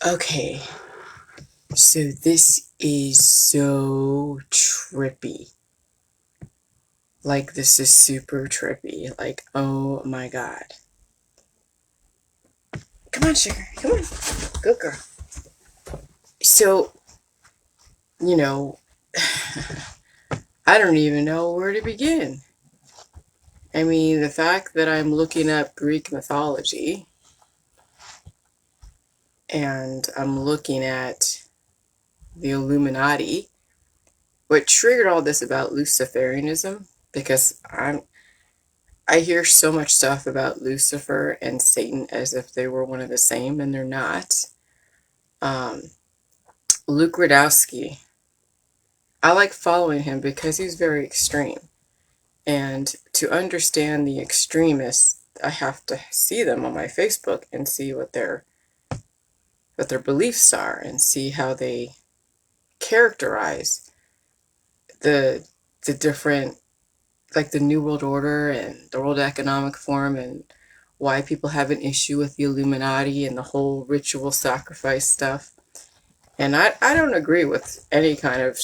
Okay, so this is so trippy. Like, this is super trippy. Like, oh my god. Come on, sugar. Come on. Good girl. So, you know, I don't even know where to begin. I mean, the fact that I'm looking up Greek mythology and I'm looking at the Illuminati, what triggered all this about Luciferianism, because I hear so much stuff about Lucifer and Satan as if they were one of the same, and they're not. Um, Luke Radowski, I like following him because he's very extreme. And to understand the extremists, I have to see them on my Facebook and see what their beliefs are and see how they characterize the the different, like the New World Order and the World Economic Forum, and why people have an issue with the Illuminati and the whole ritual sacrifice stuff. And I don't agree with any kind of,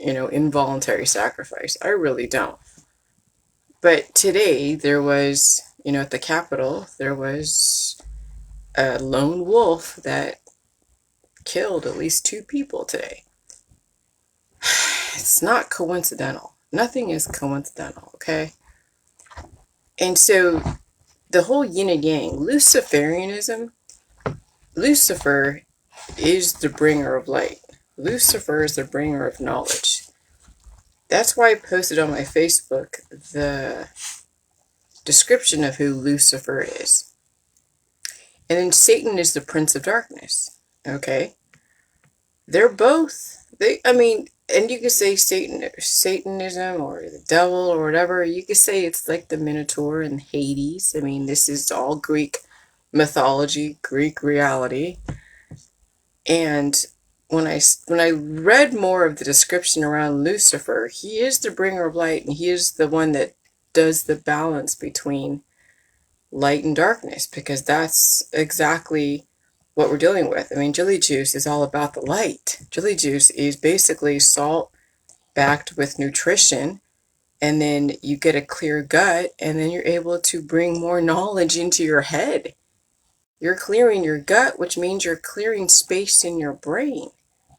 involuntary sacrifice. I really don't. But today there was, at the Capitol, there was a lone wolf that killed at least 2 people today. It's not coincidental. Nothing is coincidental, okay? And so the whole yin and yang, Luciferianism, Lucifer is the bringer of light. Lucifer is the bringer of knowledge. That's why I posted on my Facebook the description of who Lucifer is. And then Satan is the prince of darkness. Okay? They're both, and you could say Satanism or the devil or whatever. You could say it's like the Minotaur and Hades. I mean, this is all Greek mythology, Greek reality. And when I read more of the description around Lucifer, he is the bringer of light, and he is the one that does the balance between light and darkness, because that's exactly what we're dealing with. I mean, jelly juice is all about the light. Jelly juice is basically salt backed with nutrition, and then you get a clear gut, and then you're able to bring more knowledge into your head. You're clearing your gut, which means you're clearing space in your brain.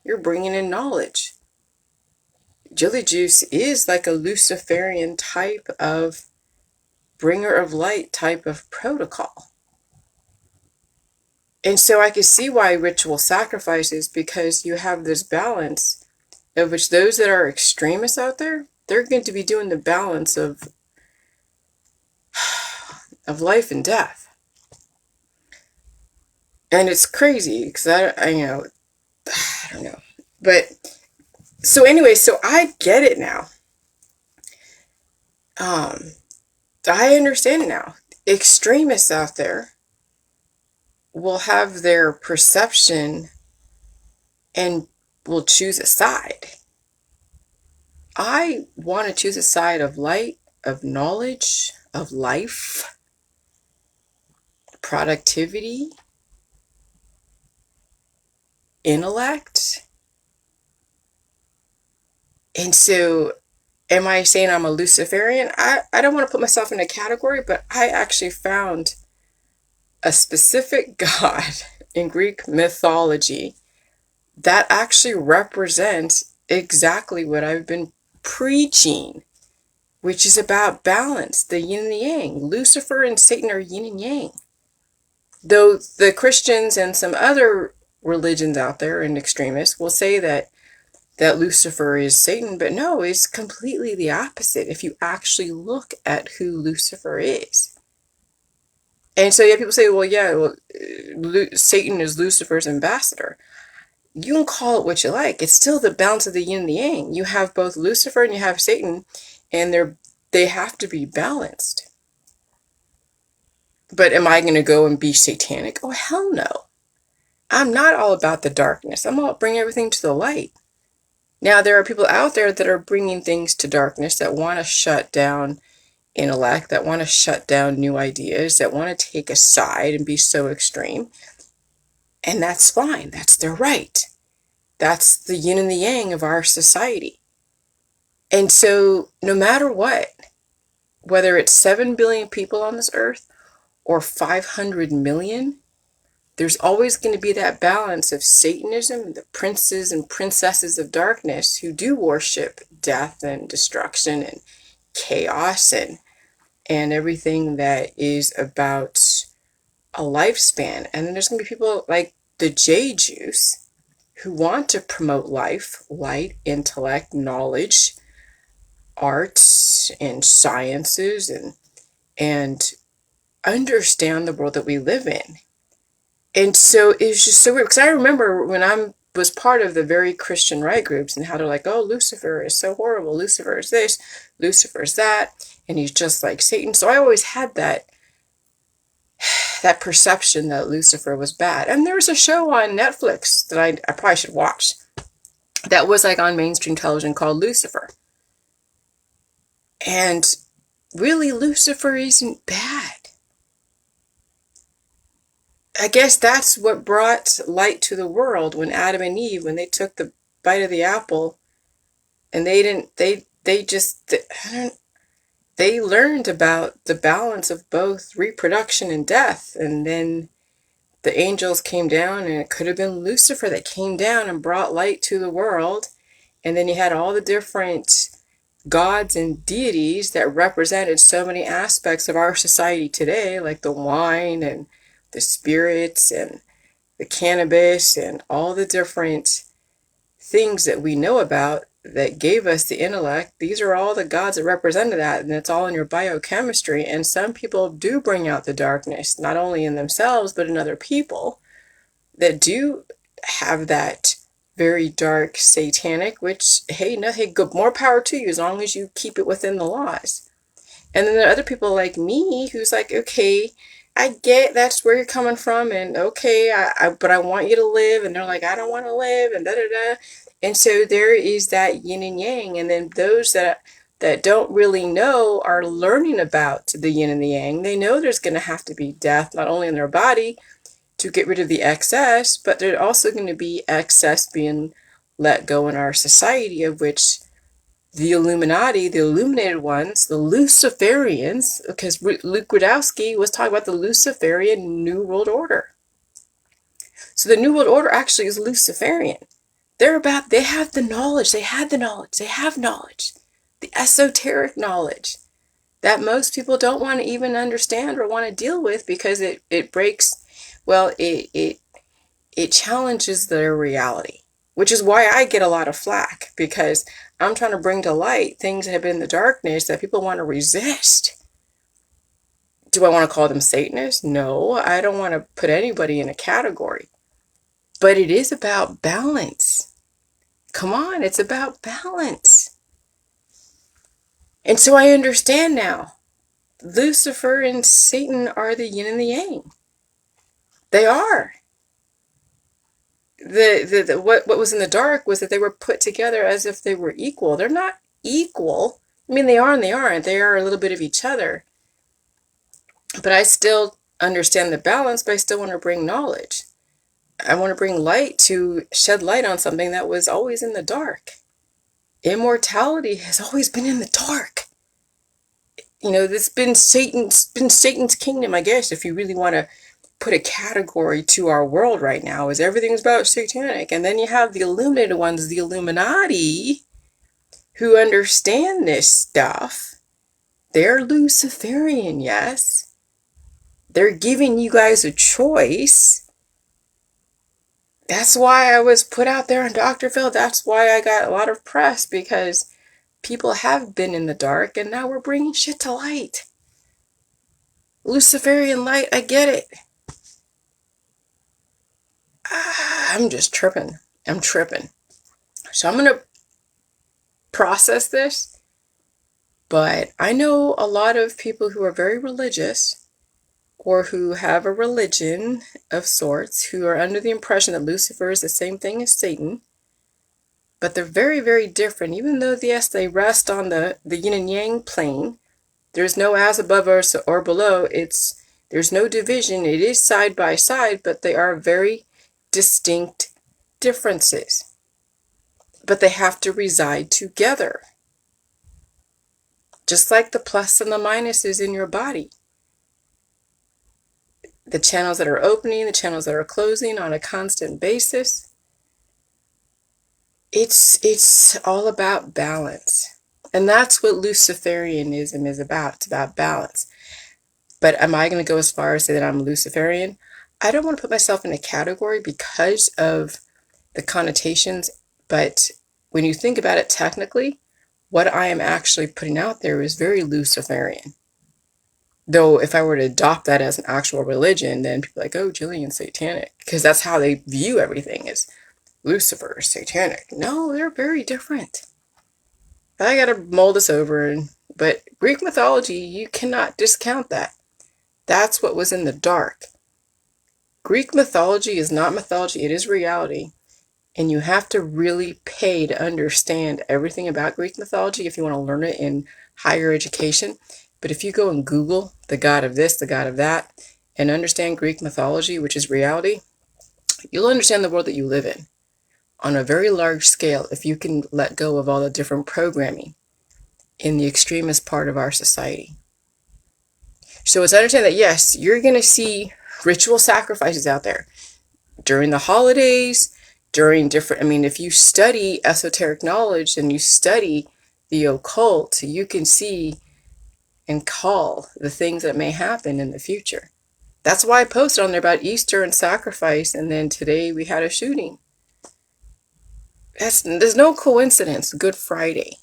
You're bringing in knowledge. Jelly juice is like a Luciferian type of bringer of light type of protocol. And so I can see why ritual sacrifices, because you have this balance of which those that are extremists out there, they're going to be doing the balance of life and death. And it's crazy because I don't know. But so anyway, so I get it now. I understand it now. Extremists out there will have their perception and will choose a side. I want to choose a side of light, of knowledge, of life, productivity, intellect. And so, am I saying I'm a Luciferian? I don't want to put myself in a category, but I actually found a specific god in Greek mythology that actually represents exactly what I've been preaching, which is about balance, the yin and the yang. Lucifer and Satan are yin and yang. Though the Christians and some other religions out there and extremists will say that Lucifer is Satan, but no, it's completely the opposite if you actually look at who Lucifer is. And so yeah, people say, Satan is Lucifer's ambassador. You can call it what you like. It's still the balance of the yin and the yang. You have both Lucifer and you have Satan, and they have to be balanced. But am I going to go and be satanic? Oh, hell no. I'm not all about the darkness. I'm all bringing everything to the light. Now, there are people out there that are bringing things to darkness, that want to shut down intellect, that want to shut down new ideas, that want to take a side and be so extreme. And that's fine. That's their right. That's the yin and the yang of our society. And so no matter what, whether it's 7 billion people on this earth or 500 million, there's always going to be that balance of Satanism, the princes and princesses of darkness who do worship death and destruction and chaos and everything that is about a lifespan. And then there's going to be people like the J Juice who want to promote life, light, intellect, knowledge, arts, and sciences, and understand the world that we live in. And so it's just so weird, because I remember when I was part of the very Christian right groups and how they're like, oh, Lucifer is so horrible, Lucifer is this, Lucifer is that, and he's just like Satan. So I always had that perception that Lucifer was bad. And there was a show on Netflix that I probably should watch that was like on mainstream television called Lucifer. And really, Lucifer isn't bad. I guess that's what brought light to the world when Adam and Eve, when they took the bite of the apple, and they learned about the balance of both reproduction and death. And then the angels came down, and it could have been Lucifer that came down and brought light to the world. And then you had all the different gods and deities that represented so many aspects of our society today, like the wine and the spirits and the cannabis and all the different things that we know about that gave us the intellect. These are all the gods that represented that, and it's all in your biochemistry. And some people do bring out the darkness, not only in themselves, but in other people that do have that very dark satanic, which, hey, good, more power to you as long as you keep it within the laws. And then there are other people like me who's like, okay, I get that's where you're coming from, and okay, but I want you to live, and they're like, I don't want to live, and da-da-da. And so there is that yin and yang, and then those that don't really know are learning about the yin and the yang. They know there's going to have to be death, not only in their body to get rid of the excess, but there's also going to be excess being let go in our society, of which the Illuminati, the illuminated ones, the Luciferians, because Luke Rudowski was talking about the Luciferian New World Order. So the New World Order actually is Luciferian. They have the knowledge, they have knowledge, the esoteric knowledge that most people don't want to even understand or want to deal with, because it breaks, well, it challenges their reality, which is why I get a lot of flack, because I'm trying to bring to light things that have been in the darkness that people want to resist. Do I want to call them Satanists? No, I don't want to put anybody in a category. But it is about balance. Come on, it's about balance. And so I understand now. Lucifer and Satan are the yin and the yang. They are. What was in the dark was that they were put together as if they were equal. They're not equal. I mean, they are and they aren't. They are a little bit of each other. But I still understand the balance, but I still want to bring knowledge. I want to bring light, to shed light on something that was always in the dark. Immortality has always been in the dark. You know, this been Satan's kingdom, I guess, if you really want to put a category to our world right now, is everything's about satanic. And then you have the illuminated ones, the Illuminati, who understand this stuff. They're Luciferian, yes. They're giving you guys a choice. That's why I was put out there on Dr. Phil. That's why I got a lot of press, because people have been in the dark, and now we're bringing shit to light. Luciferian light, I get it. I'm just tripping. I'm tripping. So I'm going to process this. But I know a lot of people who are very religious, or who have a religion of sorts, who are under the impression that Lucifer is the same thing as Satan. But they're very, very different. Even though, yes, they rest on the yin and yang plane, there's no as above or below. There's no division. It is side by side, but they are very distinct differences, but they have to reside together. Just like the plus and the minuses in your body. The channels that are opening, the channels that are closing on a constant basis. It's all about balance. And that's what Luciferianism is about. It's about balance. But am I going to go as far as say that I'm a Luciferian? I don't want to put myself in a category because of the connotations. But when you think about it technically, what I am actually putting out there is very Luciferian. Though if I were to adopt that as an actual religion, then people are like, oh, Jillian's satanic. Because that's how they view everything, is Lucifer, satanic. No, they're very different. I gotta mull this over. But Greek mythology, you cannot discount that. That's what was in the dark. Greek mythology is not mythology, it is reality. And you have to really pay to understand everything about Greek mythology if you want to learn it in higher education. But if you go and Google the god of this, the god of that, and understand Greek mythology, which is reality, you'll understand the world that you live in on a very large scale if you can let go of all the different programming in the extremist part of our society. So it's understand that, yes, you're going to see ritual sacrifices out there during the holidays, during different, if you study esoteric knowledge and you study the occult, you can see and call the things that may happen in the future. That's why I posted on there about Easter and sacrifice, and then today we had a shooting. There's no coincidence. Good Friday.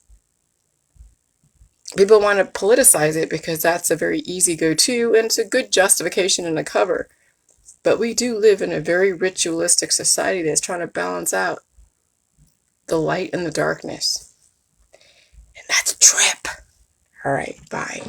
People want to politicize it because that's a very easy go-to, and it's a good justification and a cover. But we do live in a very ritualistic society that's trying to balance out the light and the darkness. And that's a trip. All right, bye.